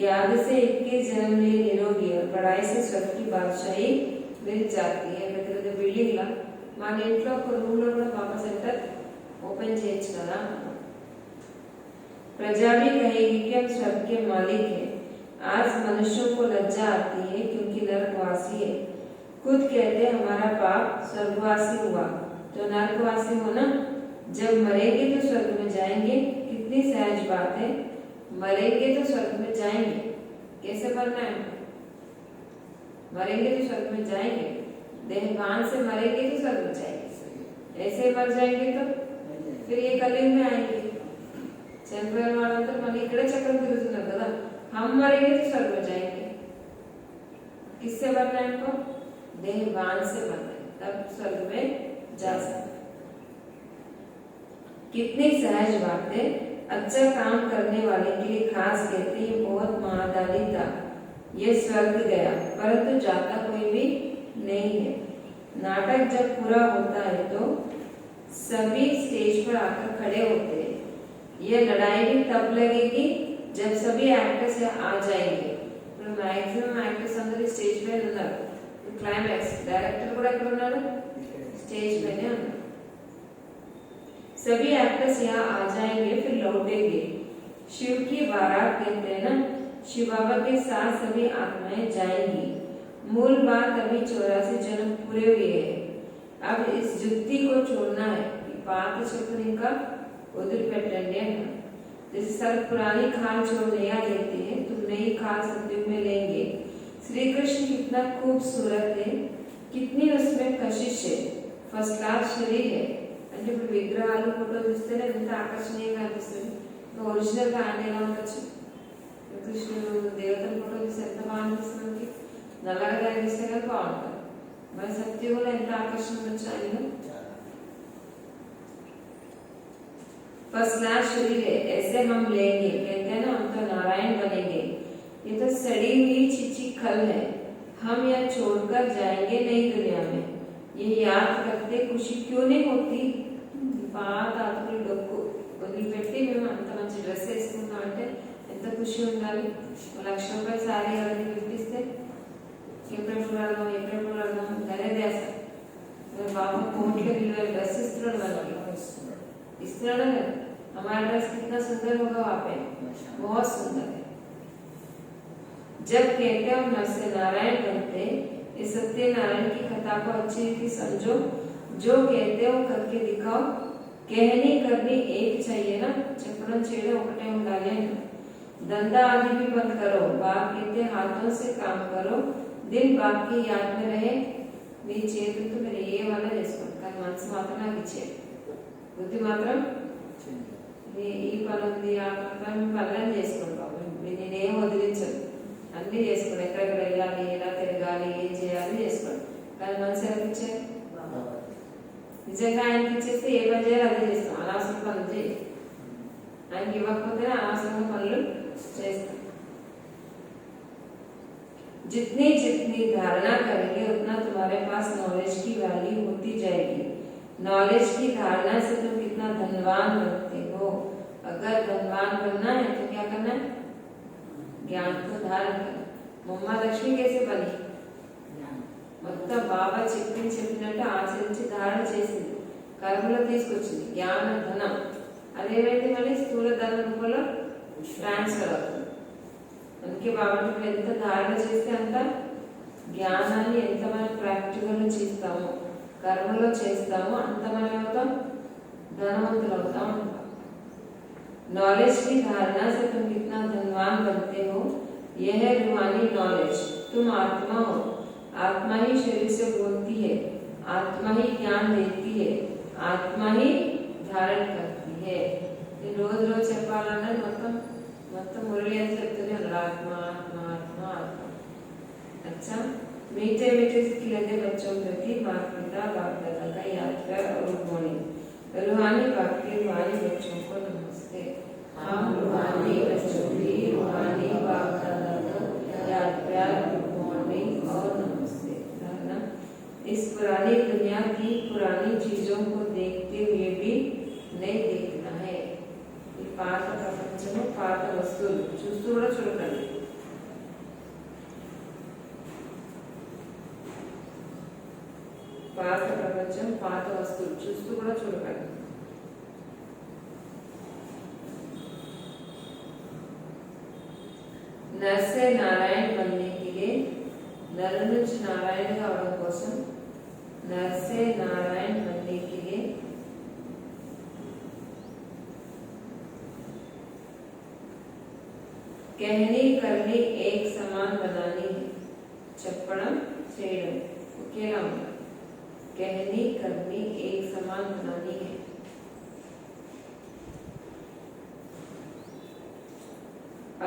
S1: याद से 21 जन्म लिए निरोगी और पढ़ाई से स्वर्ग की बादशाही मिल जाती है। పెద్ద పెద్ద బిల్డింగ్ లా మన ఇంట్లో ఒక రూమ్ లో కూడా బాబా సెంటర్ ఓపెన్ చేయొచ్చు కదా। प्रजा भी कहेगी कि हम स्वर्ग के मालिक हैं। आज मनुष्यों को लज्जा आती है क्योंकि नरकवासी है। खुद कहते हमारा बाप स्वर्गवासी हुआ तो नरकवासी होना, जब मरेंगे तो स्वर्ग में जाएंगे। कितनी सहज बात है, मरेंगे तो स्वर्ग में जाएंगे। कैसे मरना है, मरेंगे तो स्वर्ग में जाएंगे। देहभान से मरेंगे तो स्वर्ग में जाएंगे, ऐसे मर जाएंगे तो फिर ये कलयुग में आएंगे। చనిపోయిన వాళ్ళంతా మళ్ళీ ఇక్కడే చక్రం తిరుగుతున్నారు కదా। हम मरेंगे तो स्वर्ग में जाएंगे। किससे मरना है हमको, देहभान से मरना है, तब स्वर्ग में जा सकते। कितनी सहज बात है, अच्छा काम करने वाले के लिए खास कहते हैं बहुत महादानी था, ये स्वर्ग गया परंतु जाता कोई भी नहीं है। नाटक जब पूरा होता है तो सभी स्टेज पर आकर खड़े होते हैं। ये लड़ाई भी तब लगेगी जब सभी एक्टर्स आ जाएंगे। मैक्सिमम एक्टर्स अंदर स्टेज पे उన్నారు, क्लाइमैक्स डायरेक्टर కూడా ఎక్కడ ఉన్నారు, स्टेज पे ने उన్నారు। सभी एक्टर्स यहाँ आ जाएंगे फिर लौटेंगे। शिव की बारात कहते हैं ना, शिव बाबा के साथ सभी आत्माएं जाएंगी। मूल बात अभी 84 जन्म पूरे हुए हैं, अब इस जुत्ती को छोड़ना है। पात चक्री का उधर పెట్టండి అన్నారు। जैसे सर पुरानी खाल छोड़ नया लेते हैं, तुम नई खाल सतयुग में लेंगे। श्री कृष्ण कितना खूबसूरत है, कितनी उसमें कशिश है, फर्स्ट क्लास शरीर है। అంటే ఇప్పుడు విగ్రహాలు ఫోటో చూస్తేనే ఎంత ఆకర్షణీయంగా అనిపిస్తుంది। ఒరిజినల్ గా ఆయన ఎలా ఉండొచ్చు, కృష్ణుడు దేవతల ఫోటో చూస్తే ఎంత బాగా అనిపిస్తుంది, నల్లగా కనిపిస్తే కానీ బాగుంటుంది। మరి సత్యుగులో ఎంత ఆకర్షణ ఉండొచ్చు ఆయన। फर्स्ट क्लास शरीर है, ऐसे हम लेंगे। कहते हैं ना हम तो नारायण बनेंगे, ये तो सड़ी हुई चिची खल है, हम यह छोड़कर जाएंगे नई दुनिया में। ये याद करते खुशी क्यों नहीं होती। పాత అతుకులు డొక్కు వదిలిపెట్టి మేము అంత మంచి డ్రెస్ వేసుకుంటాం అంటే ఎంత ఖుషి ఉండాలి। 1 లక్ష రూపాయల సారీ ఎవరికి గిఫ్ట్ ఇస్తే ఎప్పుడెప్పుడు అడదాం ఎప్పుడెప్పుడు అడదాం అదే దేశ బాబా కోట్ల విలువ డ్రెస్ ఇస్తున్నాడు, వాళ్ళకి इस्तेमाल है। हमारा ड्रेस कितना सुंदर होगा वहाँ पे, बहुत सुंदर है। जब कहते हैं हम नर से नारायण बनते, इस सत्यनारायण की कथा को अच्छी रीति समझो। जो कहते हो करके दिखाओ, कहनी करनी एक चाहिए ना, చెప్పడం చేయడం ఒకటే ఉండాలి అని। धंधा आदि भी बंद करो, बाप कहते हाथों से काम करो, दिन बाप की याद में रहे। మీ చేతులతో మీరు ఏ వల్ల చేసుకోండి, కానీ మనసు మాత్రం నాకు ఇచ్చేయండి, బుద్ధి మాత్రం ఈ పని ఉంది ఆ పని పనులను చేసుకోండి బాబు। నేనేం వదిలించను, అన్నీ చేసుకోండి, ఎక్కడెక్కడ వెళ్ళాలి, ఎలా తిరగాలి, ఏం చేయాలి చేసుకోండి, కానీ మనసు ఎవరికి ఇచ్చారు, నిజంగా ఆయనకి ఇచ్చేస్తే ఏ పని చేయాలి అదే చేస్తాం, అనవసరం పనులు చేయాలి। ఆయనకి ఇవ్వకపోతే అనవసరంగా పనులు చేస్తాం. जितनी जितनी धारणा करेंगे उतना तुम्हारे पास नॉलेज की वैल्यू होती जाएगी। नॉलेज की धारणा से तुम कितना धनवान बनते हो। अगर धनवान बनना है तो क्या करना है? ज्ञान को धारण करना। मम्मा लक्ष्मी कैसे बनी? మొత్తం బాబా చెప్పినట్టు ఆచరించి ధారణ చేసింది, కర్మలో తీసుకొచ్చింది జ్ఞాన ధనం. అదేమైతే మళ్ళీ స్థూల ధనం రూపంలో ట్రాన్స్ఫర్ అవుతుంది. అందుకే బాబా ఎంత ధారణ చేస్తే అంత జ్ఞానాన్ని ఎంత మనం ప్రాక్టికల్ చేస్తామో, కర్మలో చేస్తామో అంత మనం అవుతాం, धनवंत होता हूँ। नॉलेज की धारणा से तुम कितना धनवान बनते हो, यह है रूहानी नॉलेज। तुम आत्मा हो, आत्मा ही शरीर से बोलती है, आत्मा ही ज्ञान देती है, आत्मा ही धारण करती है। रोज रोज చెప్పాలన్న మొత్తం మురళి అని చెప్తూనే ఉన్నారు, आत्मा आत्मा आत्मा आत्मा। अच्छा, मीठे मीठे खिलते बच्चों प्रति माता पिता बाप दादा का याद कर और गुड मॉर्निंग। रूहानी बाप के रूहानी बच्चों को नमस्ते। हम रूहानी बच्चों की रूहानी बाप दादा को याद प्यार गुड मॉर्निंग और नमस्ते। इस पुरानी दुनिया की पुरानी चीजों को देखते हुए भी नहीं देखना है। పాత ప్రపంచము పాత వస్తువులు చూస్తూ కూడా చూడకండి। పాత ప్రపంచం పాత వస్తువులు చూస్తూ కూడా చూడకండి। नर से नारायण बनने के लिए, नर నుంచి నారాయణ కావడం కోసం, नर से नारायण बनने के लिए कहनी करनी एक समान बनानी है। చెప్పడం చేయడం ఒకేలా ఉండాలి। कहनी करनी एक समान बनानी है।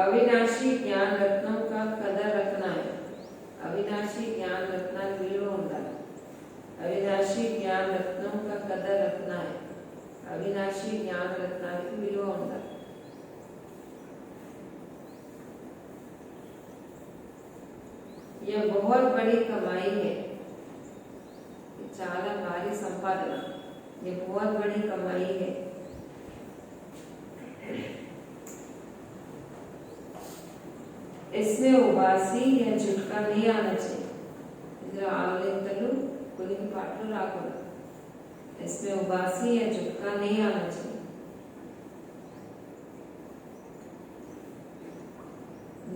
S1: अविनाशी ज्ञान रत्नों का कदर रखना है। अविनाशी ज्ञान रत्ना विలువ ఉండాలి। अविनाशी ज्ञान रत्नों का कदर रखना है। अविनाशी ज्ञान रत्नाనికి విలువ ఉండాలి। यह बहुत बड़ी कमाई है, చాలా భారీ సంపాదన। ये बहुत बड़ी कमाई है। इसमें उबासी या झुटका नहीं आना चाहिए। ఇందులో ఆవలింతలు కొలికిపాట్లు రాకూడదు। इसमें उबासी या झुटका नहीं आना चाहिए।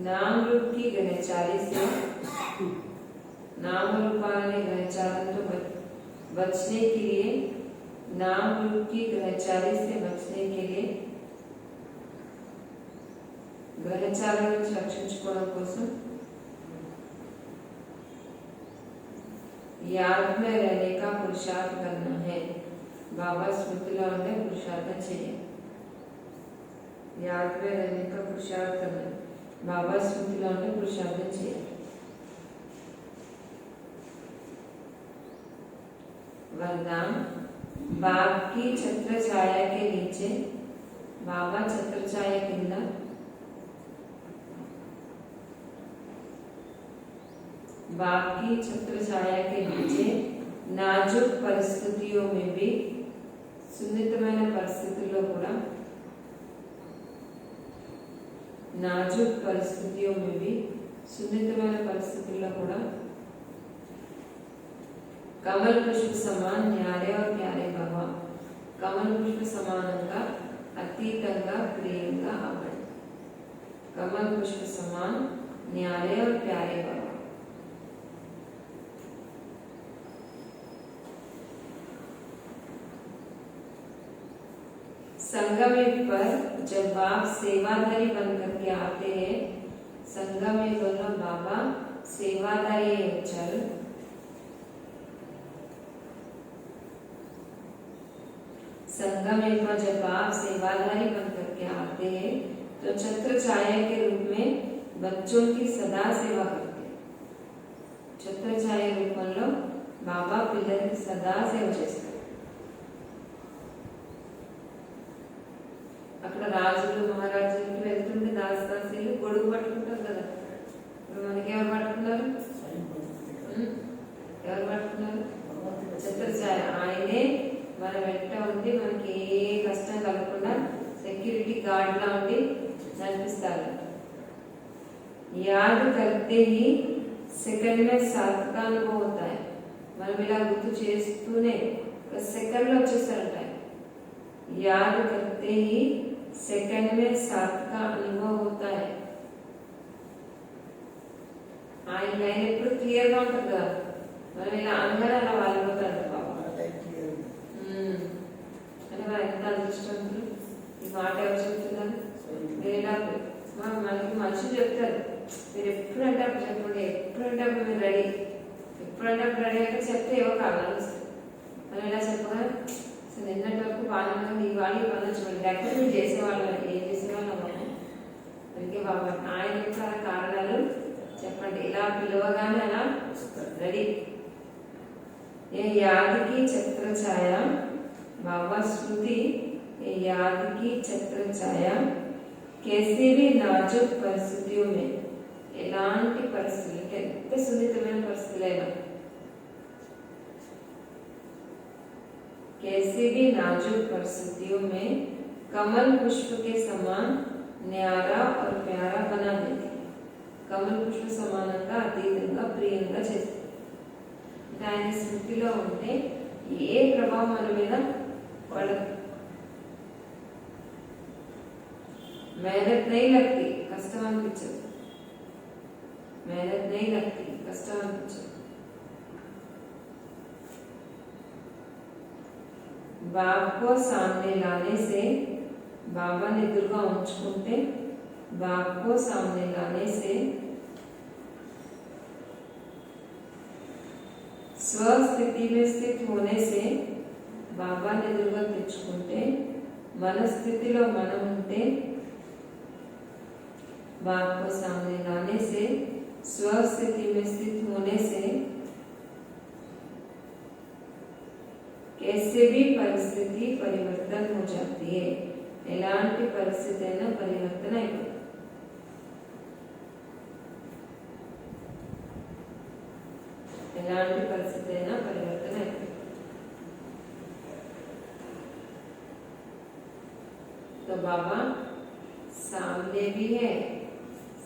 S1: नाम रूप की ग्रहचारी से, नाम रूपाने ग्रहचारण तो बचने के लिए, नाम रूप की ग्रहचारी से बचने के लिए, ग्रहचारण నుంచి రక్షించుకోవడం కోసం याद में रहने का पुरुषार्थ करना है। बाबा स्मृतिలో ఉండే పురుషార్థం చేయాలి। याद में रहने का पुरुषार्थ करना है। बाबा स्मृतिలో ఉండే పురుషార్థం చేయాలి। वरदान, बाप की छत्र छाया के नीचे, बाबा छत्र छाया కింద बाप की छत्र छाया के नीचे नाजुक परिस्थितियों में भी, సున్నితమైన పరిస్థితుల్లో కూడా, नाजुक परिस्थितियों में भी, సున్నితమైన పరిస్థితుల్లో కూడా कमल पुष्प समान न्यारे और प्यारे बाबा, कमल पुष्प समानंगा अतीतंगा प्रियंगा अव्वंడి। कमल पुष्प समान न्यारे और प्यारे बाबा। संगम युग पर जब बाप सेवाधारी बनकर के आते हैं, संगम युगంలో बाबा सेवाधारी వచ్చారు। संगम युग में जब बाप सेवाधारी बनकर के आते हैं तो छत्र छाया के रूप में बच्चों की सदा सेवा करते हैं। छत्र छाया రూపంలో బాబా పిల్లలకి సదా సేవ చేస్తారు। అక్కడ రాజులు మహారాజులకి వెళ్తుంటే దాసదాసి గొడుగు పట్టుకుంటాం కదా, ఇప్పుడు మనకి ఎవరు పట్టుకున్నారు? ఎవరు పట్టుకున్నారు? ఛత్రఛాయ. ఆయనే మన వెంట ఉండి మనకి ఏ కష్టం కలగకుండా సెక్యూరిటీ గార్డ్ లా ఉండి నడిపిస్తారు. యాद करते ही సెకండ్ में साथ का अनुभव होता है. మనం ఇలా గుర్తు చేస్తూనే ఒక సెకండ్ లో వచ్చేస్తారంట. याद करते ही सेकंड में साथ का अनुभव होता है. ఆయన లైన్ ఎప్పుడు క్లియర్ గా ఉంటుంది కదా, మనం ఇలా అనగానే అలా వాలిపోతాడు బాబా. అంటే మనం ఎంత అదృష్టవంతులు. ఈ మాట ఎవరు చెప్తున్నారు? వేలా మనకి మనుషులు చెప్తారు, మీరు ఎప్పుడంటే అప్పుడు చెప్పండి, ఎప్పుడంటే అప్పుడు మీరు రెడీ, ఎప్పుడంటే అప్పుడు రెడీ అంటే చెప్తే ఏవో కారణాలు వస్తాయి. మనం ఇలా చెప్పగా అసలు నిన్నటి వరకు బాగా ఈ వాళ్ళు పనులు చూడండి, లేకపోతే మీరు చేసేవాళ్ళం, ఏం చేసేవాళ్ళం మనం. అందుకే బాబా ఆయన యొక్క కారణాలు చెప్పండి, ఇలా పిలవగానే అలా రెడీ. ఏ యాదకి ఛత్ర ఛాయ బాబా స్మృతి, ఏ యాదకి ఛత్ర ఛాయ कैसे भी नाजुक परिस्थितियों में, ఎలాంటి పరిస్థితులు, ఎంత సున్నితమైన పరిస్థితులైనా, कैसे भी नाजुक परिस्थितियों में कमल पुष्प के समान न्यारा और प्यारा बना देती. కమల్ పుష్ప సమానంగా అతీతంగా ప్రియంగా చేస్తుంది. అంటే ఆయన స్మృతిలో ఉంటే ఏ ప్రభావం మన మీద పడదు. मेहनत नहीं लगती, कष्ट अनिपिंचదు. मेहनत नहीं लगती, कष्ट अनिपिंचదు. बाप को सामने लाने से, बाबा ने दुर्गा ఉంచుకుంటే बाप को सामने लाने से स्वस्थिति में स्थित होने से, बाबा ने दुर्गा తెచ్చుకుంటే మన స్థితిలో మనం ఉంటే, बाप को सामने लाने से स्वस्थिति में स्थित होने से कैसे भी परिस्थिति परिवर्तन हो जाती है. ఎలాంటి పరిస్థితి అయినా పరివర్తన అయిపోతుంది. ఎలాంటి పరిస్థితి అయినా పరివర్తన అయిపోతుంది. तो बाबा सामने भी है,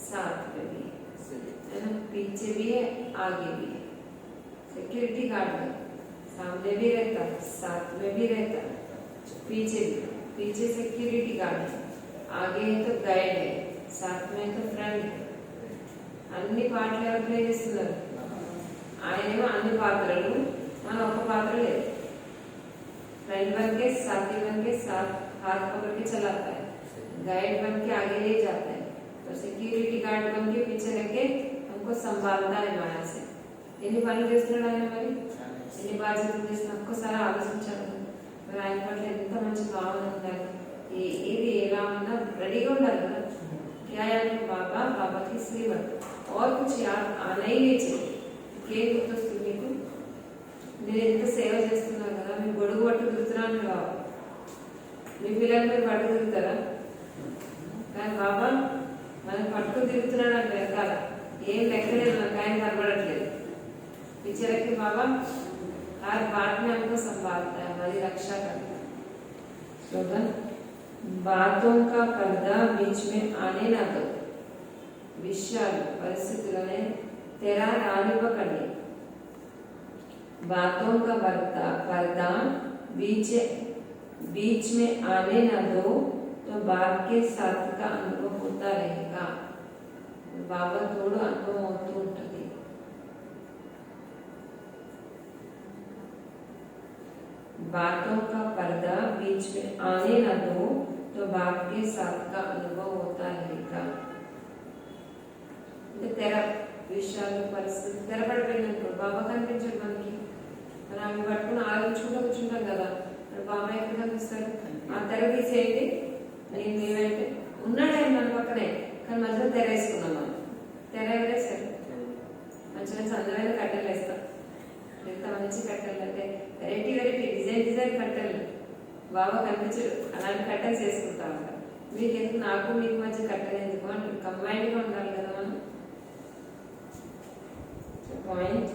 S1: साथ में भी है ना, पीछे भी है, आगे भी है. सिक्योरिटी गार्ड है, सामने भी रहता है, साथ में भी रहता है, पीछे भी. पीछे सिक्योरिटी गार्ड है, आगे है तो गाइड है, साथ में तो फ्रेंड है. అన్ని పాటలు ఎవరు ప్లే చేస్తున్నారు? ఆయనేమో అన్ని పాత్రలు, మన ఒక పాత్ర లేదు. फ्रेंड बन के, साथी बन के, साथ हाथ पकड़ के चलाता है, गाइड बन के आगे ले जाता है, और सिक्योरिटी गार्ड बन के पीछे रह के हमको संभालता है माया से. ఎన్ని పనులు చేస్తున్నాడు ఆయన, మరి ఎన్ని బాధ్యతలు చేస్తున్నా ఒక్కసారి ఆలోచించాలి. మరి ఆయన పట్ల ఎంత మంచి భావన ఉండాలి, ఏది ఎలా ఉన్నా రెడీగా ఉండాలి కదా. क्या यानी बाबा, बाबा की श्रीमत और कुछ याद आना ही नहीं चाहिए. ఇంకేం గుర్తొస్తుంది మీకు? మీరు ఎంత సేవ చేస్తున్నారు కదా, మీ గొడుగు పట్టు తిరుగుతున్నాను బాబా. మీ పిల్లలు మీరు పట్టు తిరుగుతారా? కానీ బాబా మనం పట్టుకు తిరుగుతున్నాడు అంటే వెనకాల ఏం లెక్కలేదు, మనకు ఆయన కనబడట్లేదు. పిచ్చరకి బాబా हर बात में हमको संभालता है, हमारी रक्षा करता है. स्लोगन, बातों का पर्दा बीच में आने ना दो, విషయాలు పరిస్థితులనే తెర రానివ్వకండి. बातों का पर्दा बीच में आने ना दो, तो बाप के साथ का अनुभव होता रहेगा. బాబా తోడు అనుభవం అవుతూ ఉంటుంది. बातों का पर्दा बीच में आने न दो, तो बाप के साथ का अनुभव होता रहेगा. తెర విషయాలు పరిస్థితి తెరపడిపోయినప్పుడు బాబా కనిపించాడు మనకి. మనం ఆమె పట్టుకుని ఆలోచించుకుంటూ కూర్చుంటాం కదా, బాబా ఎక్కడ కనిపిస్తాడు? ఆ తెర తీసేయండి. నేను ఏమంటే ఉన్నాడు ఆయన మన పక్కనే, కానీ మధ్యలో తెర వేసుకున్నాం. మనం తెర ఎవరేసాడు? మంచి మంచి అందమైన కట్టెలు వేస్తాం. ఎంత మంచి కట్టెలు అంటే వెరైటీ డిజైన్ కట్టెలు. బాబా కనిపించడు, అలాంటి కట్టెలు చేసుకుంటా ఉంటాం. మీకెందుకు నాకు మీకు మధ్య కట్టలు ఎందుకు అంటే కంబైన్డ్ గా ఉండాలి కదా మనం. पॉइंट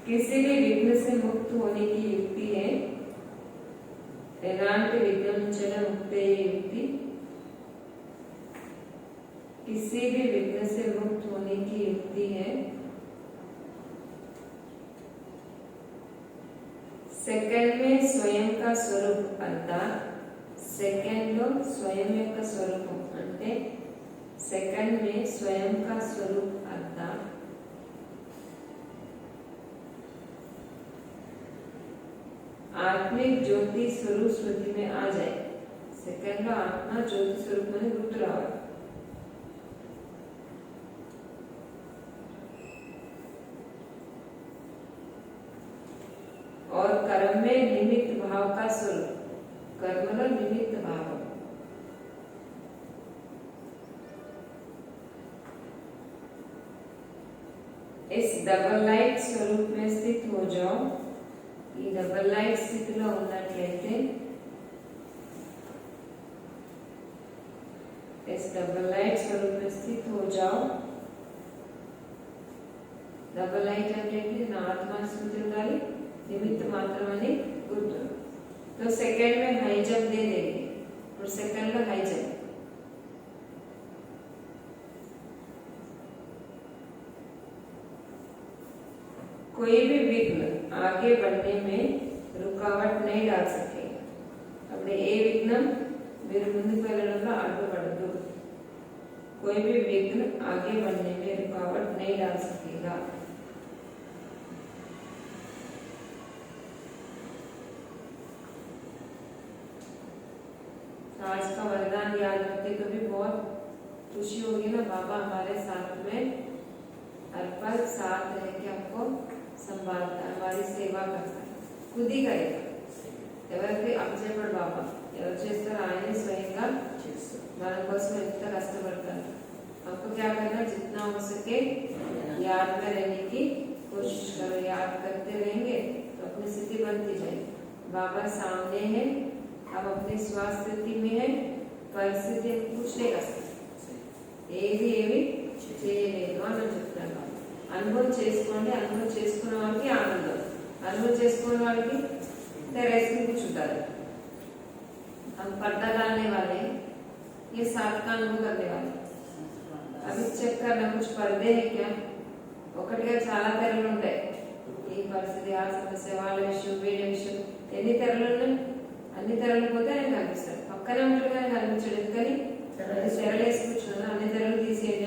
S1: किसी भी विघ्न से मुक्त होने की युक्ति है एलांटी विघ्न मुक्ते युक्ति किसी भी विघ्न से मुक्त होने की युक्ति है सेकंड में स्वयं का स्वरूप अर्थात सेकंड लो स्वयं యొక్క స్వరూపం అంటే సెకండ్ में स्वयं का स्वरूप अर्थात आत्मिक ज्योति स्वरूप स्मृति में आ जाए. सेकंड लो आत्मा ज्योति स्वरूप में गुर्तु राవాలి. और कर्म में निमित्त भाव का स्वरूप कर्म लो निमित्त भाव इस डबल लाइट स्वरूप में स्थित हो जाओ. ఈ డబల్ లైట్ స్థితిలో ఉన్నట్లయితే इस डबल लाइट स्वरूप में स्थित हो जाओ. डबल लाइट అంటే నా ఆత్మ స్మృతి ఉండాలి నిమిత్త మాత్రమని గుర్తు. तो सेकंड में हाई जंप दे देंगे और सेकंड లో हाई जंप. कोई भी विघ्न आगे बढ़ने में रुकावट नहीं डाल सकेगा. अपने ए विघ्न मेरे ముందుకు వెళ్ళడంలో అడ్డుపడదు. कोई भी विघ्न आगे बढ़ने में रुकावट नहीं डाल सकेगा. आज का वरदान याद रखते तो भी बहुत खुशी होगी ना. बाबा हमारे साथ में हर पल साथ रह के हमको संभालता है, हमारी सेवा करता है, खुद ही करेगा. ఎవరికి అప్పచెప్పడు బాబా. ఎవరు చేస్తారు ఆయనే స్వయంగా మన కోసం ఎంత కష్టపడతారు. हमको क्या करना जितना हो सके याद में रहने की कोशिश करो. याद करते रहेंगे तो अपनी स्थिति बनती जाएगी. बाबा सामने है, हम अपनी स्वास्थ्य स्थिति में है, परिस्थिति कुछ नहीं कर सकते. ఏది ఏవి చేయలేదు అని చెప్తాను. అనుభవం చేసుకోండి. అనుభవం చేసుకున్న వాళ్ళకి ఆనందం, అనుభవం చేసుకున్న వాళ్ళకి रेस्ट में कुछ उतारे. हम पर्दा डालने वाले ये सात का अनुभव करने वाले. अभी चेक करना कुछ पर्दे है क्या. ఒకటిగా చాలా తెరలు ఉంటాయి. ఈ పరిస్థితి ఆ సమస్య వాళ్ళ విషయం వీళ్ళ విషయం ఎన్ని తెరలు ఉన్నాయి. అన్ని తెరలు పోతే ఆయన కనిపిస్తాడు. పక్కనే ఉంటాడు కానీ కనిపించాడు. ఎందుకని తెరలు వేసి కూర్చున్నాను. అన్ని తెరలు తీసేయండి